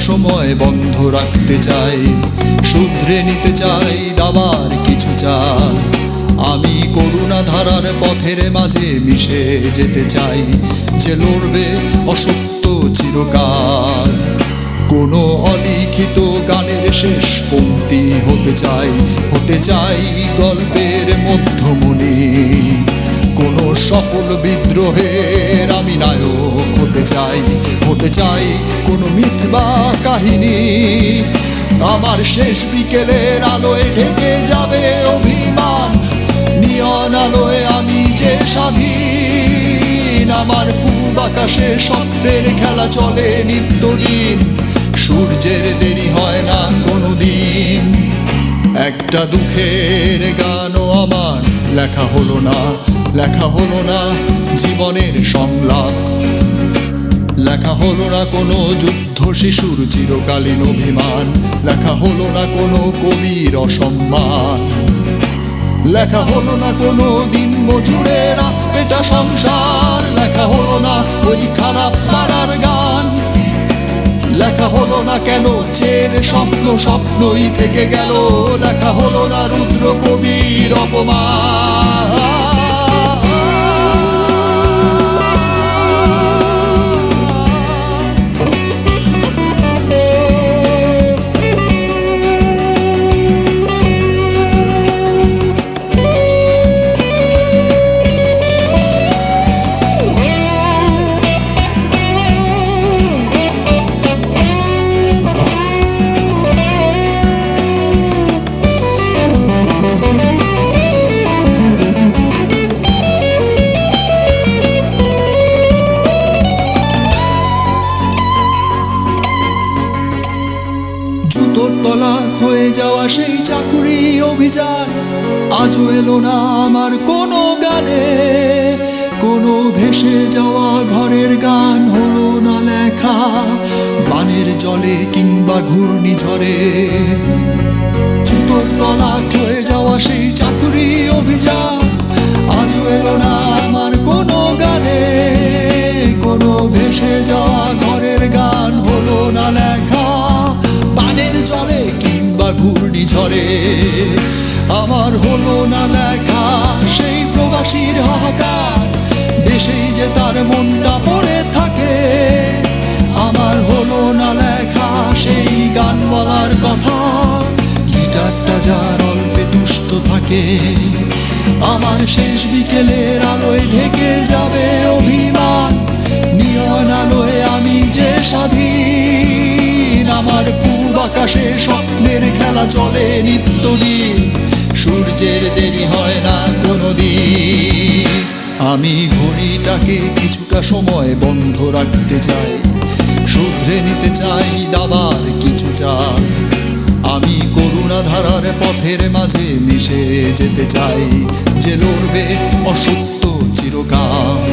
সময় বন্ধ রাখতে চাই, শুধরে নিতে চাই দাবার কিছু চাল। আমি করুণা ধারার পথের মাঝে মিশে যেতে চাই, যে লড়বে অসত্য চিরকাল। কোনো অলিখিত গানের শেষ পংক্তি হতে চাই গল্পের মধ্যমণি। কোনো সফল বিদ্রোহের আমি নায়ক হতে চাই কোনো মিথ্যা কাহিনী। আমার শেষ বিকেলের আলোয় ঢেকে যাবে অভিমান, নিয়ন আলোয় আমি যে স্বাধীন। আমার পূব আকাশে স্বপ্নের খেলা চলে নিত্যদিন, সূর্যের দেরি হয় না কোনোদিন। একটা দুঃখের গানও আমার লেখা হলো না জীবনের সংলাপ, লেখা হলো না কোনো যুদ্ধ শিশুর চিরকালীন অভিমান, লেখা হলো না কোনো কবির অসম্মান, লেখা হলো না কোনো দিন মজুরের এটা সংসার, লেখা হলো না ওই খারাপ পাড়ার গান, লেখা হলো না কেন চের স্বপ্নই থেকে গেল, লেখা হলো না রুদ্র কবির অপমান। জুতোর তলা হয়ে যাওয়া সেই চাকুরি অভিযান আজও এলো না আমার কোনো গানে। কোনো ভেসে যাওয়া ঘরের গান হলো না লেখা বানের জলে কিংবা ঘূর্ণিঝড়ে। জুতোর তলা হয়ে যাওয়া সেই চাকুরি অভিযান আজও এলো না আমার কোনো গানে। কোনো ভেসে যাওয়া ঘরের গান হলো না লেখা বানের জলে কিংবা ঘূর্ণিঝড়ে। আমার হলো না লেখা সেই প্রবাসীর হাহাকার, দেশেই যে তার মনটা পড়ে থাকে। আমার হলো না লেখা সেই গান বলার কথা, গিটারটা যার অল্পে তুষ্ট থাকে। আমার শেষ বিকেলের আলোয় ঢেকে যাবে অভিমান, নিয়ন আলোয় আমি যে স্বাধীন। আমার পূব আকাশে স্বপ্নের খেলা চলে নিত্যদিন, সূর্যের দেরি হয় না কোনোদিন। আমি ঘড়িটাকে কিছুটা সময় বন্ধ রাখতে চাই, শুধরে নিতে চাই দাবার কিছু চাল। আমি করুণা ধারার পথের মাঝে মিশে যেতে চাই, যে লড়বে অসত্য চিরকাল।